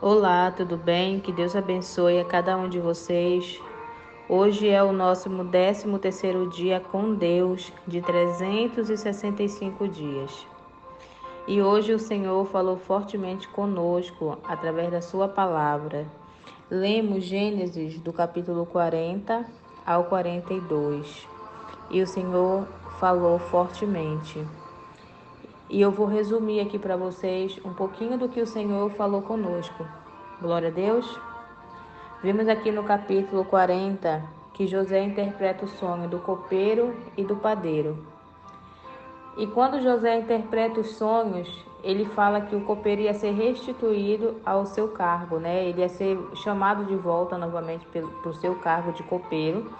Olá, tudo bem? Que Deus abençoe a cada um de vocês. Hoje é o nosso 13º dia com Deus, de 365 dias. E hoje o Senhor falou fortemente conosco através da sua palavra. Lemos Gênesis do capítulo 40 ao 42. E o Senhor falou fortemente. E eu vou resumir aqui para vocês um pouquinho do que o Senhor falou conosco. Glória a Deus. Vimos aqui no capítulo 40 que José interpreta o sonho do copeiro e do padeiro. E quando José interpreta os sonhos, ele fala que o copeiro ia ser restituído ao seu cargo, né? Ele ia ser chamado de volta novamente para o seu cargo de copeiro,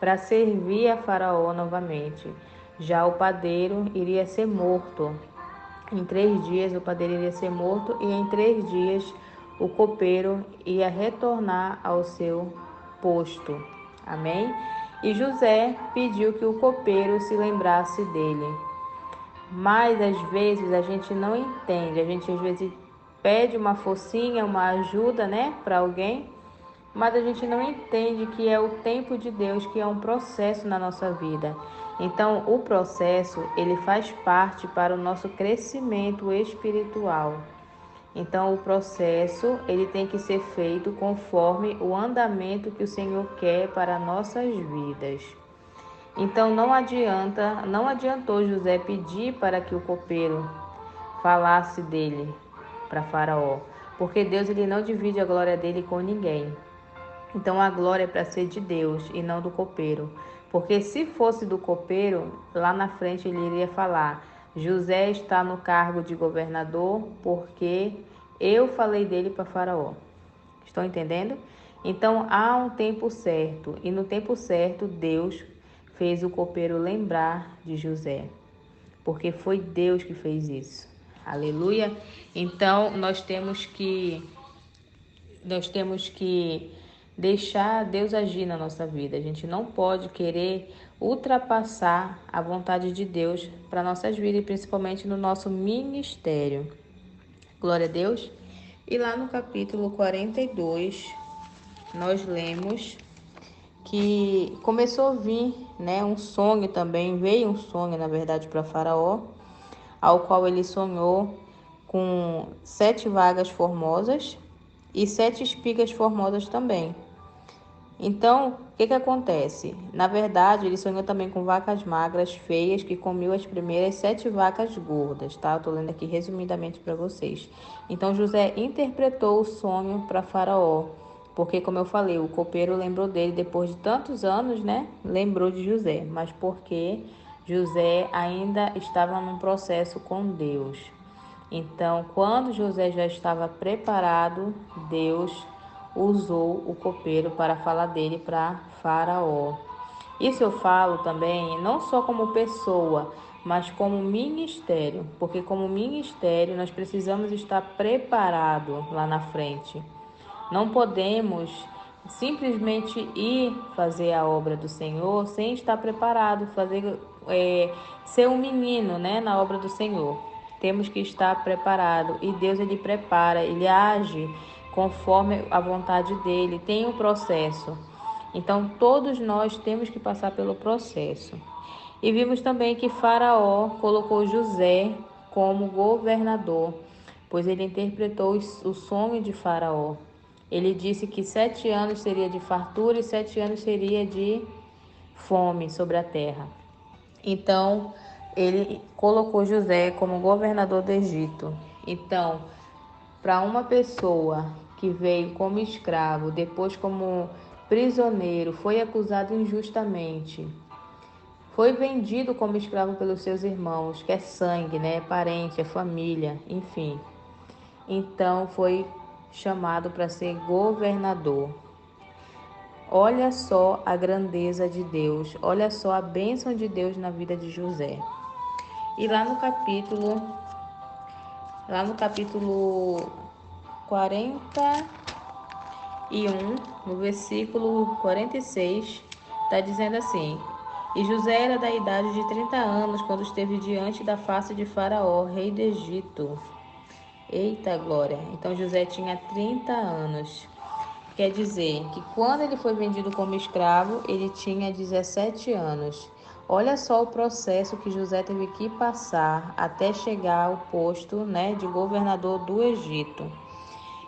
para servir a Faraó novamente. Já o padeiro iria ser morto. Em 3 dias o padeiro iria ser morto e em 3 dias o copeiro ia retornar ao seu posto. Amém? E José pediu que o copeiro se lembrasse dele. Mas às vezes a gente não entende, a gente às vezes pede uma forcinha, uma ajuda, né, para alguém, mas a gente não entende que é o tempo de Deus, que é um processo na nossa vida. Então, o processo, ele faz parte para o nosso crescimento espiritual. Então, o processo, ele tem que ser feito conforme o andamento que o Senhor quer para nossas vidas. Então, não adiantou José pedir para que o copeiro falasse dele para Faraó, porque Deus ele não divide a glória dele com ninguém. Então a glória é para ser de Deus e não do copeiro. Porque se fosse do copeiro, lá na frente ele iria falar: José está no cargo de governador porque eu falei dele para Faraó. Estão entendendo? Então há um tempo certo, e no tempo certo Deus fez o copeiro lembrar de José, porque foi Deus que fez isso. Aleluia. Então nós temos que deixar Deus agir na nossa vida. A gente não pode querer ultrapassar a vontade de Deus para nossas vidas, e principalmente no nosso ministério. Glória a Deus. E lá no capítulo 42, nós lemos que começou a vir, né, um sonho também, veio um sonho, na verdade, para Faraó, ao qual ele sonhou com 7 vagas formosas e 7 espigas formosas também. Então, o que acontece? Na verdade, ele sonhou também com vacas magras, feias, que comiam as primeiras 7 vacas gordas, tá? Eu tô lendo aqui resumidamente para vocês. Então, José interpretou o sonho para Faraó, porque, como eu falei, o copeiro lembrou dele depois de tantos anos, né? Lembrou de José, mas porque José ainda estava num processo com Deus. Então, quando José já estava preparado, Deus usou o copeiro para falar dele para Faraó. Isso eu falo também não só como pessoa, mas como ministério, porque como ministério nós precisamos estar preparado lá na frente. Não podemos simplesmente ir fazer a obra do Senhor sem estar preparado, ser um menino, né, na obra do Senhor. Temos que estar preparado, e Deus ele prepara, ele age conforme a vontade dele, tem um processo. Então todos nós temos que passar pelo processo. E vimos também que Faraó colocou José como governador, pois ele interpretou o sonho de Faraó. Ele disse que 7 anos seria de fartura e 7 anos seria de fome sobre a terra. Então, ele colocou José como governador do Egito. Então, para uma pessoa que veio como escravo, depois como prisioneiro, foi acusado injustamente, foi vendido como escravo pelos seus irmãos, que é sangue, né? É parente, é família, enfim. Então foi chamado para ser governador. Olha só a grandeza de Deus, olha só a bênção de Deus na vida de José. E lá no capítulo 41, no versículo 46, está dizendo assim: E José era da idade de 30 anos quando esteve diante da face de Faraó, rei do Egito. Eita glória! Então José tinha 30 anos. Quer dizer que quando ele foi vendido como escravo, ele tinha 17 anos. Olha só o processo que José teve que passar até chegar ao posto, né, de governador do Egito.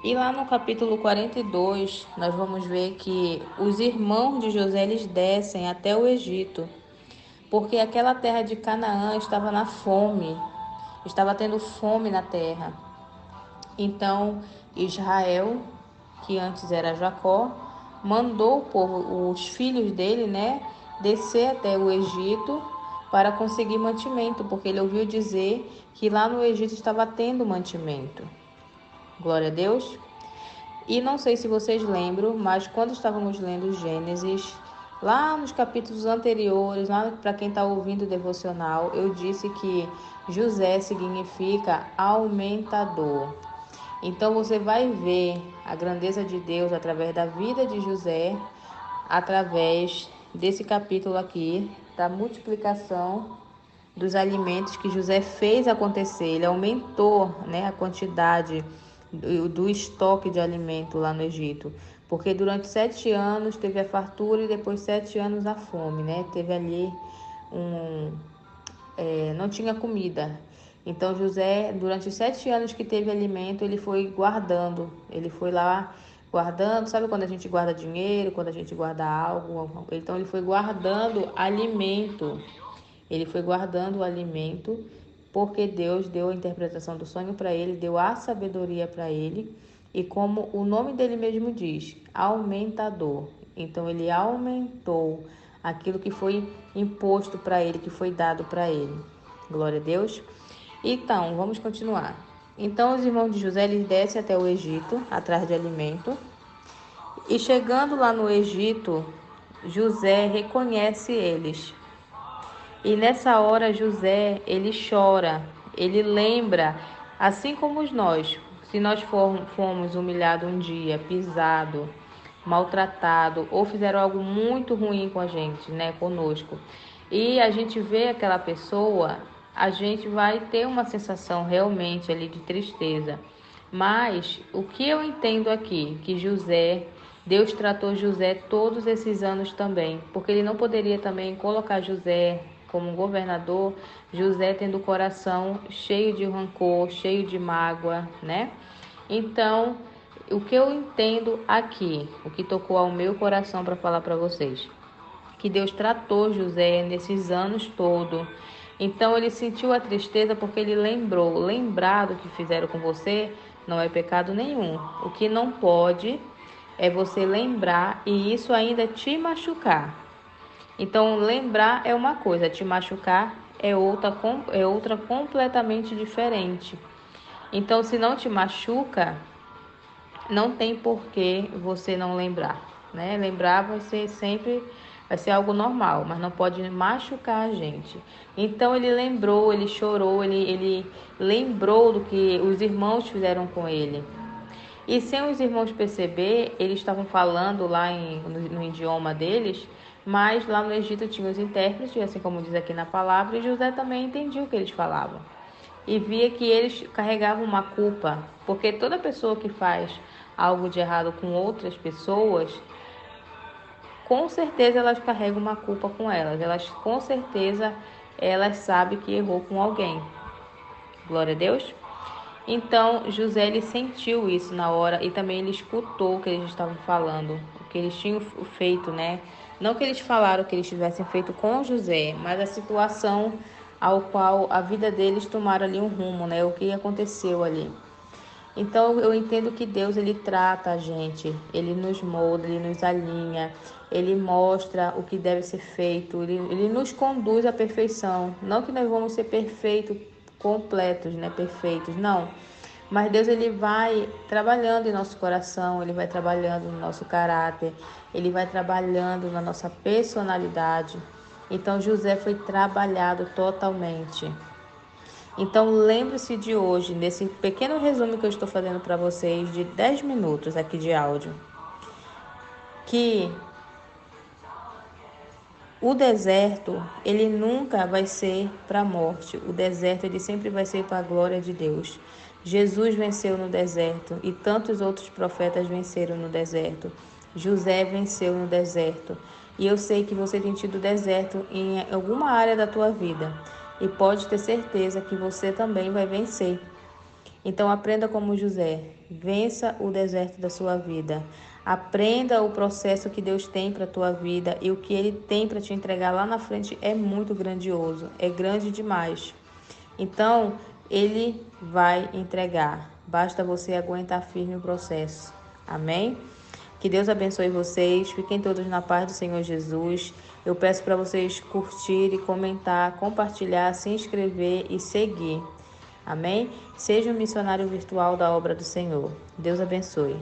E lá no capítulo 42, nós vamos ver que os irmãos de José eles descem até o Egito, porque aquela terra de Canaã estava na fome, estava tendo fome na terra. Então, Israel, que antes era Jacó, mandou o povo, os filhos dele, né, descer até o Egito para conseguir mantimento, porque ele ouviu dizer que lá no Egito estava tendo mantimento. Glória a Deus. E não sei se vocês lembram, mas quando estávamos lendo Gênesis, lá nos capítulos anteriores, lá para quem está ouvindo o devocional, eu disse que José significa aumentador. Então você vai ver a grandeza de Deus através da vida de José, através desse capítulo aqui, da multiplicação dos alimentos que José fez acontecer. Ele aumentou, né, a quantidade do estoque de alimento lá no Egito. Porque durante 7 anos teve a fartura e depois 7 anos a fome, né? Teve ali não tinha comida. Então José, durante os 7 anos que teve alimento, ele foi guardando. Ele foi lá guardando, sabe quando a gente guarda dinheiro, quando a gente guarda algo? Então ele foi guardando alimento. Ele foi guardando o alimento, porque Deus deu a interpretação do sonho para ele, deu a sabedoria para ele, e como o nome dele mesmo diz, aumentador. Então ele aumentou aquilo que foi imposto para ele, que foi dado para ele. Glória a Deus. Então, vamos continuar. Então os irmãos de José eles descem até o Egito, atrás de alimento. E chegando lá no Egito, José reconhece eles. E nessa hora José, ele chora, ele lembra, assim como nós, se nós fomos humilhados um dia, pisado, maltratado, ou fizeram algo muito ruim com a gente, né, conosco, e a gente vê aquela pessoa, a gente vai ter uma sensação realmente ali de tristeza. Mas o que eu entendo aqui, que Deus tratou José todos esses anos também, porque ele não poderia também colocar José como um governador, José tendo o coração cheio de rancor, cheio de mágoa, né? Então, o que eu entendo aqui, o que tocou ao meu coração para falar para vocês, que Deus tratou José nesses anos todos. Então ele sentiu a tristeza porque ele lembrou, lembrar do que fizeram com você não é pecado nenhum. O que não pode é você lembrar e isso ainda te machucar. Então lembrar é uma coisa, te machucar é outra completamente diferente. Então se não te machuca, não tem por que você não lembrar, né? Lembrar vai ser algo normal, mas não pode machucar a gente. Então ele lembrou, ele chorou, ele lembrou do que os irmãos fizeram com ele. E sem os irmãos perceber, eles estavam falando lá no idioma deles, mas lá no Egito tinha os intérpretes, assim como diz aqui na palavra, e José também entendia o que eles falavam. E via que eles carregavam uma culpa, porque toda pessoa que faz algo de errado com outras pessoas, com certeza elas carregam uma culpa com elas. Elas com certeza elas sabem que errou com alguém. Glória a Deus. Então José ele sentiu isso na hora e também ele escutou o que eles estavam falando, o que eles tinham feito, né? Não que eles falaram que eles tivessem feito com José, mas a situação ao qual a vida deles tomaram ali um rumo, né? O que aconteceu ali. Então eu entendo que Deus ele trata a gente, ele nos molda, ele nos alinha, ele mostra o que deve ser feito, ele nos conduz à perfeição. Não que nós vamos ser perfeitos, completos, né? Perfeitos, não. Mas Deus ele vai trabalhando em nosso coração, ele vai trabalhando no nosso caráter, ele vai trabalhando na nossa personalidade. Então José foi trabalhado totalmente. Então lembre-se de hoje, nesse pequeno resumo que eu estou fazendo para vocês, de 10 minutos aqui de áudio, que o deserto, ele nunca vai ser para a morte. O deserto, ele sempre vai ser para a glória de Deus. Jesus venceu no deserto e tantos outros profetas venceram no deserto. José venceu no deserto. E eu sei que você tem tido deserto em alguma área da tua vida. E pode ter certeza que você também vai vencer. Então aprenda como José, vença o deserto da sua vida. Aprenda o processo que Deus tem para a tua vida e o que Ele tem para te entregar lá na frente é muito grandioso, é grande demais. Então, Ele vai entregar, basta você aguentar firme o processo. Amém? Que Deus abençoe vocês, fiquem todos na paz do Senhor Jesus. Eu peço para vocês curtirem, comentar, compartilhar, se inscrever e seguir. Amém? Seja um missionário virtual da obra do Senhor. Deus abençoe.